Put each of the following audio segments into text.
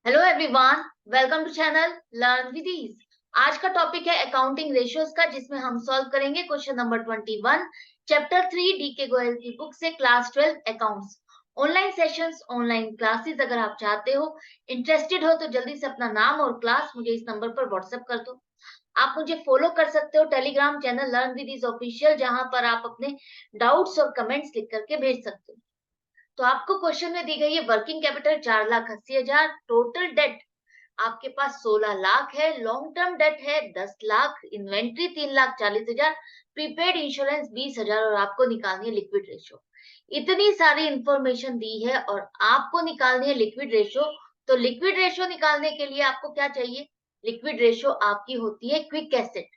Hello everyone, welcome to channel learn with ease. आज का topic है अकाउंटिंग रेशियोज का, जिसमें हम सॉल्व करेंगे question number 21 chapter 3 DK Goyal की बुक से class 12 accounts. Online sessions, online classes अगर आप चाहते हो, इंटरेस्टेड हो तो जल्दी से अपना नाम और क्लास मुझे इस नंबर पर व्हाट्सएप कर दो। आप मुझे फॉलो कर सकते हो telegram channel learn with ease official, जहां पर आप अपने डाउट्स और कमेंट्स लिख करके भेज सकते हो। तो आपको क्वेश्चन में दी गई है वर्किंग कैपिटल 4,80,000, टोटल डेट आपके पास 16 लाख है, लॉन्ग टर्म डेट है 10 लाख, इन्वेंट्री 3,40,000, प्रीपेड इंश्योरेंस 20,000 और आपको निकालनी है लिक्विड रेशियो। इतनी सारी इंफॉर्मेशन दी है और आपको निकालनी है लिक्विड रेशियो। तो लिक्विड रेशियो निकालने के लिए आपको क्या चाहिए? लिक्विड रेशियो आपकी होती है quick asset,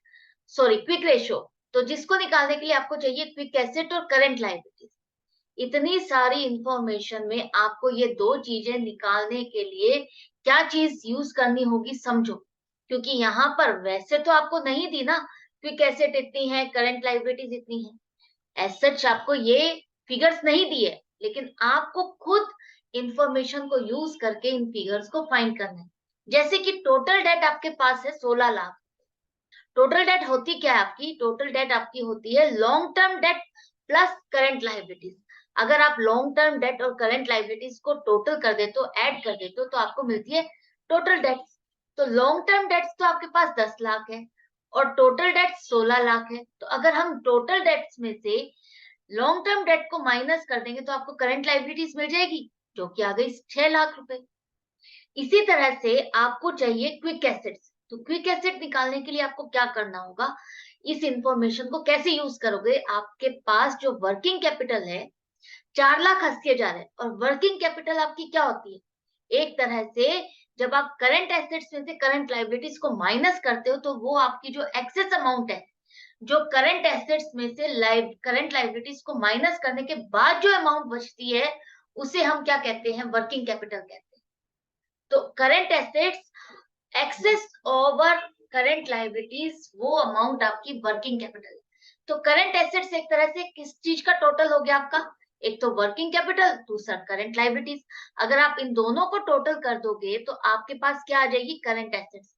sorry quick ratio. तो जिसको निकालने के लिए आपको चाहिए क्विक एसेट और करंट लायबिलिटीज। इतनी सारी इंफॉर्मेशन में आपको ये दो चीजें निकालने के लिए क्या चीज यूज करनी होगी, समझो। क्योंकि यहाँ पर वैसे तो आपको नहीं दी ना, क्विक एसेट इतनी है, करंट लाइबिलिटीज इतनी है, एज सच आपको ये फिगर्स नहीं दिए, लेकिन आपको खुद इंफॉर्मेशन को यूज करके इन फिगर्स को फाइंड करना है। जैसे कि टोटल डेट आपके पास है 16 लाख। टोटल डेट होती क्या है आपकी? टोटल डेट आपकी होती है long term debt plus current liabilities. अगर आप लॉन्ग टर्म डेट और करंट लाइबिलिटीज को टोटल कर देते हो, ऐड कर देते हो, तो आपको मिलती है टोटल डेट्स। तो लॉन्ग टर्म डेट्स तो आपके पास 10 लाख है और टोटल डेट्स 16 लाख है। तो अगर हम टोटल डेट्स में से लॉन्ग टर्म डेट को माइनस कर देंगे तो आपको करंट लाइबिलिटीज मिल जाएगी, जो कि आ गई 6 लाख रुपए। इसी तरह से आपको चाहिए क्विक एसेट्स। तो क्विक एसेट निकालने के लिए आपको क्या करना होगा? इस इंफॉर्मेशन को कैसे यूज करोगे? आपके पास जो वर्किंग कैपिटल है 4,80,000 है, और वर्किंग कैपिटल आपकी क्या होती है? एक तरह से जब आप करंट एसेट्स में से करंट लाइबिलिटीज को माइनस करते हो, तो वो आपकी जो एक्सेस अमाउंट है, जो करंट एसेट्स में से करंट लाइबिलिटीज को माइनस करने के बाद जो अमाउंट बचती है, उसे हम क्या कहते हैं? वर्किंग कैपिटल कहते हैं। तो current assets excess over current liabilities, वो अमाउंट आपकी वर्किंग कैपिटल है। तो करंट एसेट्स एक तरह से किस चीज का टोटल हो गया आपका? एक तो वर्किंग कैपिटल, दूसरा करंट लाइबिलिटीज। अगर आप इन दोनों को टोटल कर दोगे तो आपके पास क्या आ जाएगी? Current assets.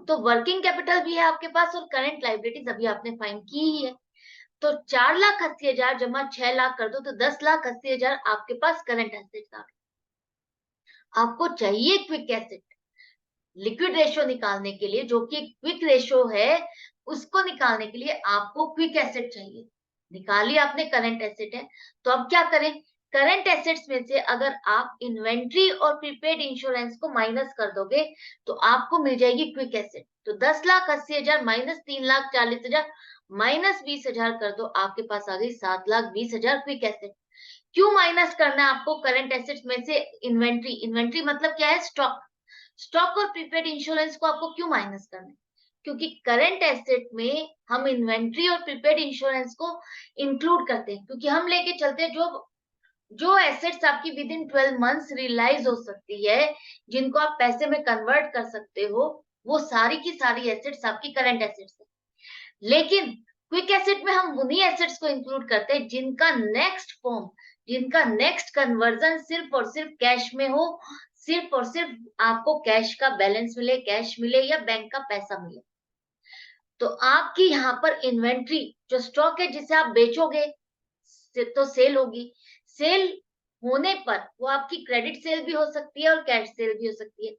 तो वर्किंग कैपिटल भी है आपके पास और करंट लाइबिलिटीज अभी आपने फाइंड की ही है। तो 4,80,000 जमा 6 लाख कर दो तो 10,80,000 आपके पास करंट एसेट्स आ गए। आपको चाहिए क्विक एसेट लिक्विड रेशियो निकालने के लिए, जो कि क्विक रेशियो है, उसको निकालने के लिए आपको क्विक एसेट चाहिए। निकालिए आपने, करंट एसेट है। तो अब क्या करें? करंट एसेट्स में से अगर आप इन्वेंट्री और प्रीपेड इंश्योरेंस को माइनस कर दोगे तो आपको मिल जाएगी क्विक एसेट। तो 10,80,000 माइनस 3,40,000 माइनस 20,000 कर दो, आपके पास आ गई 7,20,000 क्विक एसेट। क्यों माइनस करना है आपको करंट एसेट्स में से इन्वेंट्री? इन्वेंट्री मतलब क्या है? स्टॉक। स्टॉक और प्रीपेड इंश्योरेंस को आपको क्यों माइनस करना है? क्योंकि करंट एसेट में हम इन्वेंट्री और प्रीपेड इंश्योरेंस को इंक्लूड करते हैं, क्योंकि हम लेके चलते हैं जो जो एसेट्स आपकी विद इन 12 मंथ्स रियलाइज हो सकती है, जिनको आप पैसे में कन्वर्ट कर सकते हो, वो सारी की सारी एसेट्स आपकी करंट एसेट्स है। लेकिन क्विक एसेट में हम उन्हीं एसेट्स को इंक्लूड करते हैं जिनका नेक्स्ट फॉर्म, जिनका नेक्स्ट कन्वर्जन सिर्फ और सिर्फ कैश में हो, सिर्फ और सिर्फ आपको कैश का बैलेंस मिले, कैश मिले या बैंक का पैसा मिले। तो आपकी यहाँ पर इन्वेंट्री जो स्टॉक है जिसे आप बेचोगे, तो सेल होगी। सेल होने पर वो आपकी क्रेडिट सेल भी हो सकती है और कैश सेल भी हो सकती है।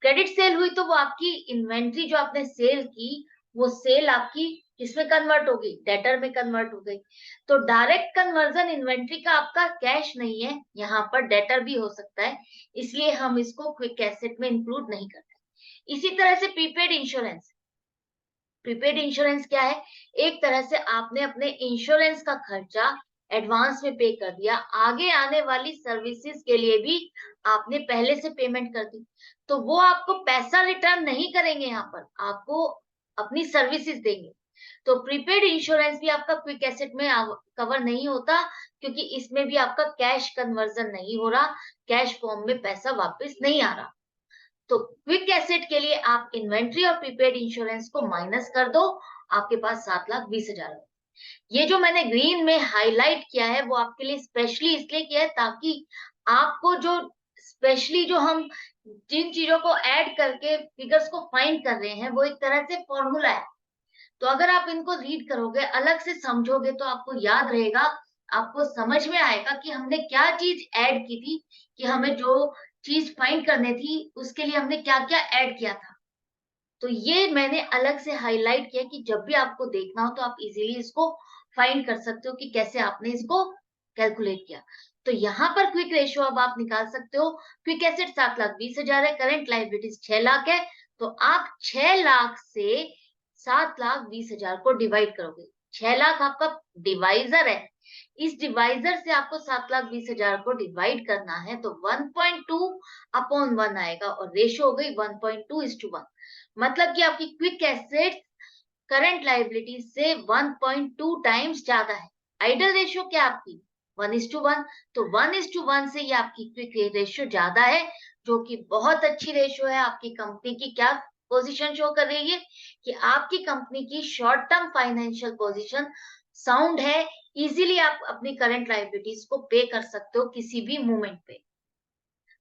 क्रेडिट सेल हुई तो वो आपकी इन्वेंट्री जो आपने सेल की, वो सेल आपकी किसमें कन्वर्ट होगी? डेटर में कन्वर्ट हो गई। तो डायरेक्ट कन्वर्जन इन्वेंट्री का आपका कैश नहीं है, यहाँ पर डेटर भी हो सकता है, इसलिए हम इसको क्विक एसेट में इंक्लूड नहीं करते। इसी तरह से प्रीपेड इंश्योरेंस। प्रीपेड इंश्योरेंस क्या है? एक तरह से आपने अपने इंश्योरेंस का खर्चा एडवांस में पे कर दिया, आगे आने वाली सर्विसेज के लिए भी आपने पहले से पेमेंट कर दी, तो वो आपको पैसा रिटर्न नहीं करेंगे, यहाँ पर आपको अपनी सर्विसेज देंगे। तो प्रीपेड इंश्योरेंस भी आपका क्विक एसेट में कवर नहीं होता, क्योंकि इसमें भी आपका कैश कन्वर्जन नहीं हो रहा, कैश फॉर्म में पैसा वापस नहीं आ रहा। तो क्विक एसेट के लिए आप इन्वेंट्री और प्रीपेड इंश्योरेंस को माइनस कर दो, आपके पास 7,20,000। ये जो मैंने ग्रीन में हाईलाइट किया है वो आपके लिए स्पेशली इसलिए किया है ताकि आपको जो स्पेशली जो हम जिन चीजों को ऐड करके फिगर्स को फाइंड कर रहे हैं वो एक तरह से फॉर्मूला है। तो अगर आप इनको रीड करोगे, अलग से समझोगे तो आपको याद रहेगा, आपको समझ में आएगा कि हमने क्या चीज़ ऐड की थी, कि हमें जो चीज़ फाइंड करनी थी, उसके लिए हमने क्या-क्या ऐड किया था। तो ये मैंने अलग से हाइलाइट किया कि जब भी आपको देखना हो तो आप इज़िली इसको फाइंड कर सकते हो कि कैसे आपने इसको कैलकुलेट किया। तो यहाँ पर क्विक रेशियो अब आप निकाल सकते हो। क्विक एसेट 7,20,000 है, करंट लायबिलिटीज़ 6 लाख है, तो आप 6 लाख से 7,20,000 को डिवाइड करोगे। 6 लाख आपका डिवाइज़र है। इस डिवाइज़र से आपको 7,20,000 को डिवाइड करना है, तो 1.2 अपॉन 1 आएगा और रेशियो हो गई 1.2:1। मतलब कि आपकी क्विक एसेट्स करंट लायबिलिटी से 1.2 टाइम्स ज्यादा है। आइडल रेशियो क्या है आपकी 1:1, तो 1:1 से ये आपकी क्विक रेशियो ज्यादा है, जो कि बहुत अच्छी रेशियो है। आपकी कंपनी की क्या पोजीशन शो कर रही है कि आपकी कंपनी की short term financial position sound है। इजीली आप अपनी करंट लायबिलिटीज को पे कर सकते हो किसी भी मोमेंट पे।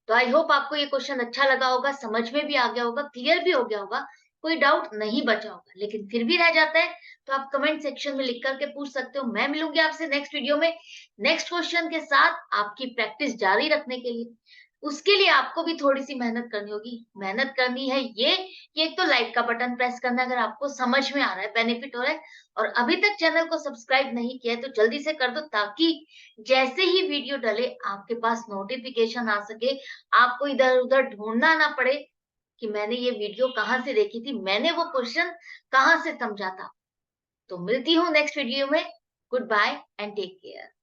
तो आई होप आपको ये क्वेश्चन अच्छा लगा होगा, समझ में भी आ गया होगा, क्लियर भी हो गया होगा, कोई डाउट नहीं बचा होगा। लेकिन फिर भी रह जाता है तो आप कमेंट सेक्शन में लिख करके पूछ सकते हो। मैं मिलूंगी आपसे नेक्स्ट वीडियो में नेक्स्ट क्वेश्चन के साथ, आपकी प्रैक्टिस जारी रखने के लिए। उसके लिए आपको भी थोड़ी सी मेहनत करनी होगी। मेहनत करनी है ये कि एक तो लाइक का बटन प्रेस करना अगर आपको समझ में आ रहा है, बेनिफिट हो रहा है, और अभी तक चैनल को सब्सक्राइब नहीं किया है तो जल्दी से कर दो, ताकि जैसे ही वीडियो डले आपके पास नोटिफिकेशन आ सके, आपको इधर-उधर ढूँढना ना पड़े कि मैंने ये वीडियो कहाँ से देखी थी, मैंने वो क्वेश्चन कहाँ से समझा था। तो मिलती हूँ नेक्स्ट वीडियो में। Goodbye and take care.